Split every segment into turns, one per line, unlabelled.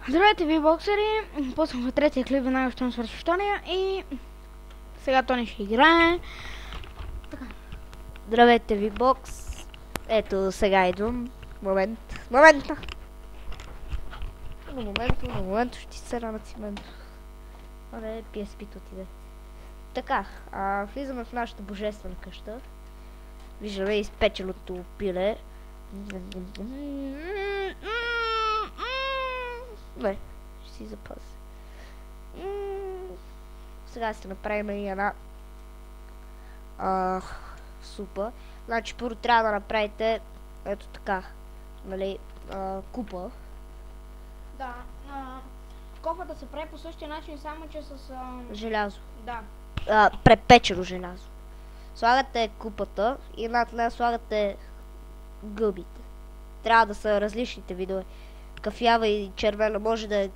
Здравейте ви, боксери! Пуснах в третия клип, веднага щом свърши втория и сега Тони ще играе.
Здравейте ви, бокс. Ето, сега идвам. Момента ще ти сера на цимент. Аре, PSP-то отиде. Така, влизаме в нашата божествена къща. Виждаме изпеченото пиле. Не, ще си запазя. Сега ще направим и една супа. Значи първо трябва да направите ето така, нали, купа.
Да, кофата се прави по същия начин, само че с...
Желязо.
Да.
Препечено желязо. Слагате купата и над нея слагате гъбите. Трябва да са различните видове. Кафява и червена може да е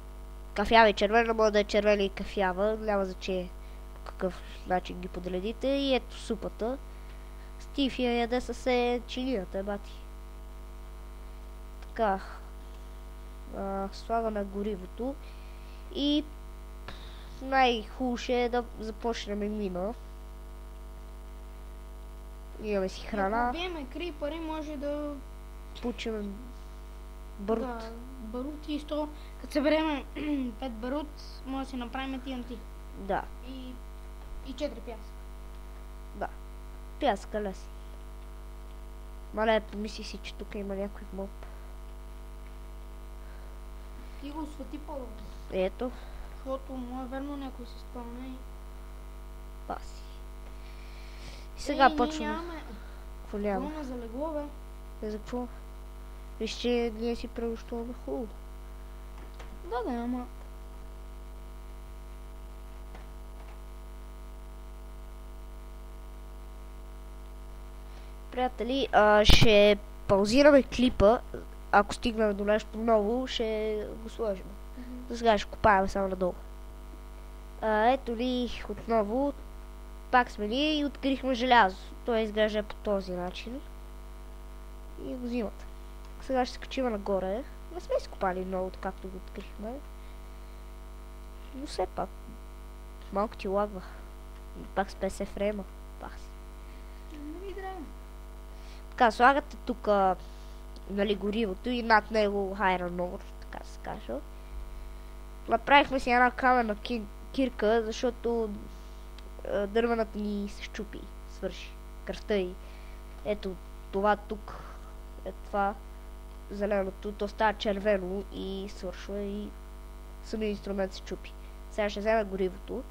кафява и червена, може да е червена и кафява. Няма значение по какъв начин ги подредите. И ето супата. Стив я яде с чинията, бати. Така. Слагаме горивото. И най-хубаво ще е да започнем мина. Имаме си храна.
Ако биеме крипари, може да...
Получим барут.
Да, барут и 100. Като съберем 5 барут, може да си направим TNT.
Да.
И 4 пясък.
Да. Пясъка лесно. Мале, помисли си, че тук има някой моб.
Ти го свети по-добре.
Ето.
Защото му е верно някой се спълня и...
Паси. И сега почвам.
Нямаме...
Какво няма?
Клона за легло, бе.
Не за какво? Виж, че ние си прегощуваме хубаво.
Да, ама...
Приятели, ще паузираме клипа. Ако стигнем до нещо ново, ще го сложим. Сега ще копаем само надолу. Ето ли отново. Пак сме ние и открихме желязо. Той изглежда по този начин. И го взимат. Сега ще се качим нагоре. Не сме изкопали много, както го открихме. Но все пак. Малко ти лагва. Пак с 50 фрейма. Пак си.
Не ми трябва.
Така, слагате тук, нали, горивото и над него Iron Ore, така се каже. Направихме си една каменна кирка, защото дървената ни се щупи, свърши. Кръвта и ето това тук, това зеленото, то става червено и свършва и самият инструмент се чупи. Сега ще взема горивото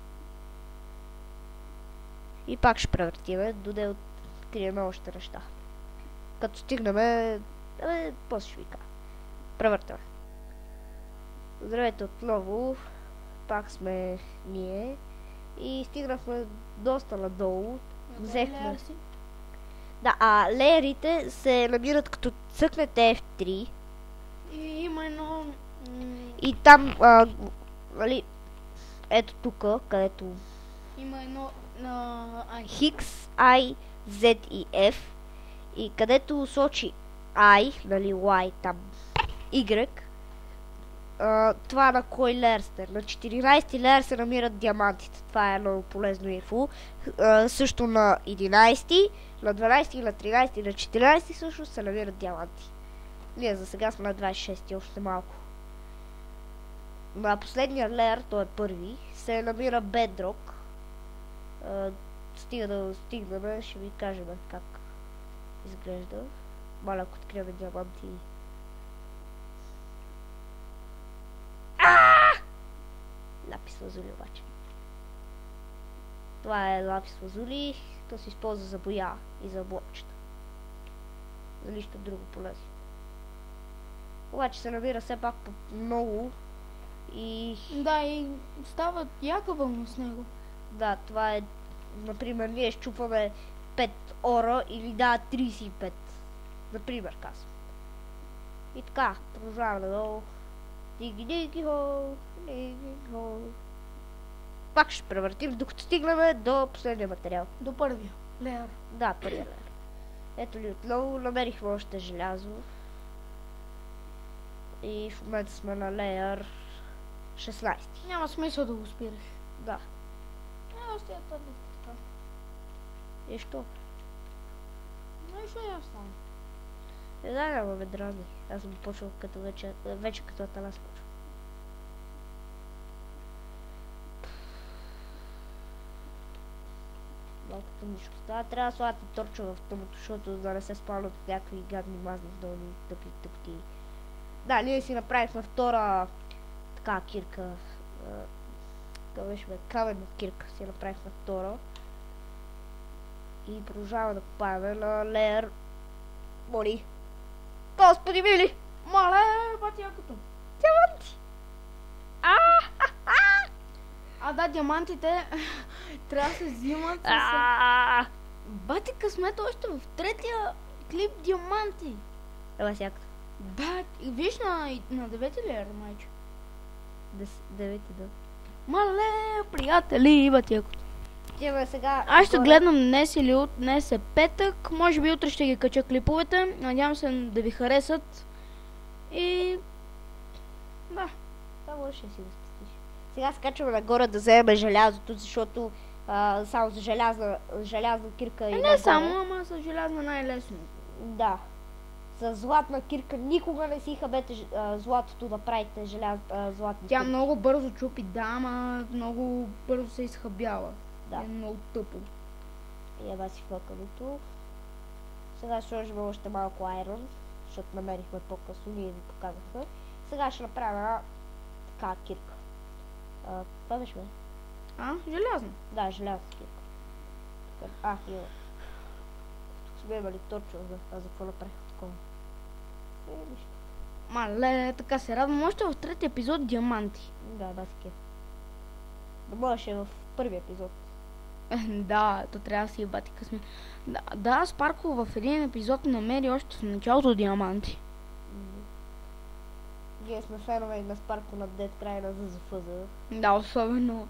и пак ще превъртиме, доде открием още неща. Като стигнем, после ще ви кажа. Превъртаме. Здравейте отново. Пак сме ние. И стигнахме доста надолу. Взехме. Да, леерите се намират като цъкнете F3.
И има едно...
И там, нали, ето тук, където...
Има едно I.
Хикс, I, Z и F. И където сочи I, нали, Y, там, Y, това на кой леер сте? На 14 леер се намират диамантите. Това е много полезно инфо. Също на 11, на 12, на 13 и на 14 също се намират диаманти. Ние за сега сме на 26, още малко. На последния леер, той е първи, се намира Bedrock. Стига да стигнем, ще ви кажем как изглежда. Маля, ако откриваме диаманти. Лапис лазули обаче. Това е лапис лазули, то се използва за боя и за блокчета. За нищо друго полезно. Обаче се набира все пак по много и...
Да, и става яка вълна с него.
Да, това е... Например, ние щупваме 5 ора или да 35. Например, казвам. И така, продължаваме надолу. Диги-диги-хо, диги-хо. Пак ще превъртим, докато стигнем до последния материал.
До първия леер.
Да, първия леер. Ето ли отново намерихме още желязо. И в момента сме на леер 16.
Няма смисъл да го спираш.
Да.
Още е таблетка така.
И що?
Но и ще я стане.
Не знам, ама ме дразни. Аз съм почвал като вече като Атанас почва. Малко тъмничко става. Трябва да слагате торча в тъмното, защото да не се спалят някакви гадни мазни долни тъпи тъпти. Да, ние си направихме втора така кирка. Каменна кирка си направихме втора. И продължаваме да копаеме на леер. Моли. Господи мили!
Мале, бати якото.
Диаманти!
Да, диамантите трябва да се взимат с... Бати късмет още в третия клип диаманти.
Ела сяката.
Виж на 9 леер, майче.
9, да.
Мале, приятели, бати якото.
Тиме сега...
Аз ще гледам днес е петък, може би утре ще ги кача клиповете, надявам се да ви харесат и... Да.
Това може да си го спестиш. Сега скачваме нагоре да вземем желязото, защото само за желязна кирка и
Не само, ама с желязна най-лесно.
Да. С златна кирка никога не си хабете златото да правите златни
Тя
кирки.
много бързо чупи, да, ама много бързо се изхабява.
Да.
Е много тъпо.
И еба си фъканото. Сега ще сложим още малко айрон, защото намерихме по-късно, ние ви показахме. Сега ще направим една така кирка. Това беше бе?
Желязно.
Да, желязна кирка. Има. Тук сме имали точно, за какво направих такова. Нищо.
Мале, така се радвам. Още в третия епизод диаманти.
Да, си кеф. Да можеше в първи епизод.
Да, то трябва да си бати късмет. Да, Спарко в един епизод намери още в началото диаманти.
Ние сме фенове и на Спарко на Дед край на ЗЗФЗ.
Да, особено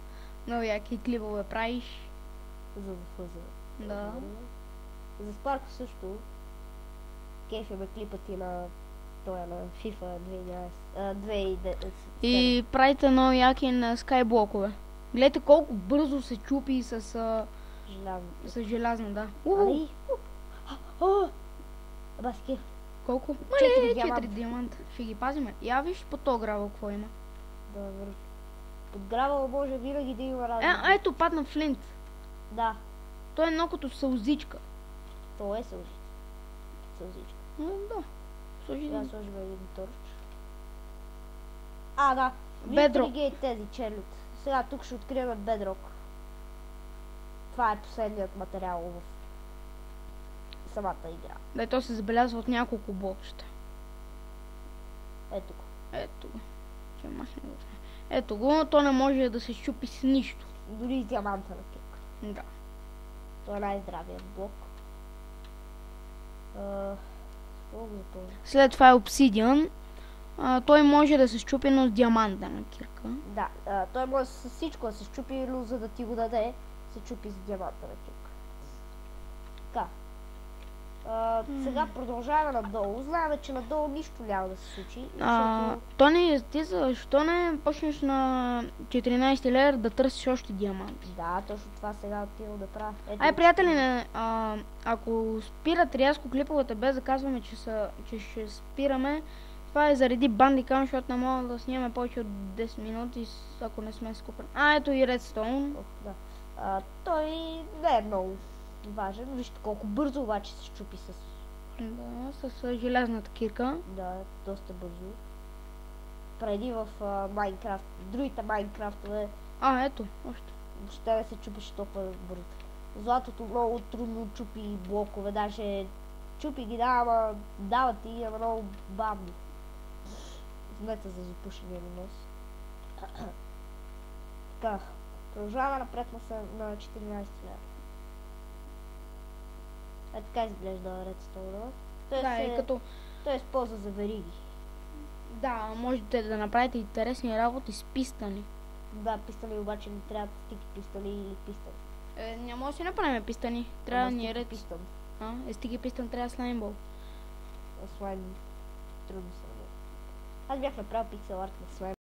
много яки клипове правиш.
ЗЗФЗ.
Да.
За Спарко също. Кефяме клипът и на това на FIFA 2010.
И правите много яки на скайблокове. Гледайте колко бързо се чупи с желязно, да.
Али? Аба си кеф.
Колко? 4 диаманта. Ще ги пазиме. Я виж по то грава какво има.
Да, верно. Под грава може винаги да има разлика.
Ето падна флинт.
Да.
Той е едно като сълзичка.
То е сълзичка.
Да.
Сега сложим един торч. Да.
Бедрок.
Вижте ли тези черлит? Сега тук ще открием бедрок. Това е последният материал в самата игра.
Да, то се забелязва от няколко блокчета.
Ето го.
Ето го. Ще махне го. Ето го, то не може да се щупи с нищо.
Дори с диаманта на кик.
Да.
Това е най-здравият блок.
След това е обсидиан. Той може да се щупи, но с диаманта на кирка.
Да, той може с всичко да се щупи, но за да ти го даде, се чупи с диаманта на кирка. Така. Сега продължаваме надолу. Знаем, че надолу нищо няма да се случи.
То не изтиза, защо не почнеш на 14 леер да търсиш още диаманти?
Да, точно това сега отивам да правя.
Приятели, ако спират рязко клиповете без да казваме, че ще спираме, това е заради бандикам, защото не мога да снимаме повече от 10 минути, ако не сме скупени. Ето и Redstone.
Да. Той не е много важен. Вижте колко бързо обаче се щупи с...
Да, с желязната кирка.
Да, доста бързо. Преди в Майнкрафт, другите Майнкрафтове...
Ето, още.
Въобще не се чупиш толкова бързо. Златото много трудно чупи блокове, даже чупи ги, ама дават и много бавно. Знаете за запушения на нос. Така, продължаваме напред на 14 лева. Така изглежда Redstone. Той е с полза за вериги.
Да, можете да направите интересни работи с пистани.
Да, пистани обаче ни трябва стики пистани или пистани.
Няма да си направим пистани. Трябва ни е ред.
Пистан.
Стики пистан трябва слаймбол.
Слайм. Трудно се. Аз бях направил пиксел арт на слайм.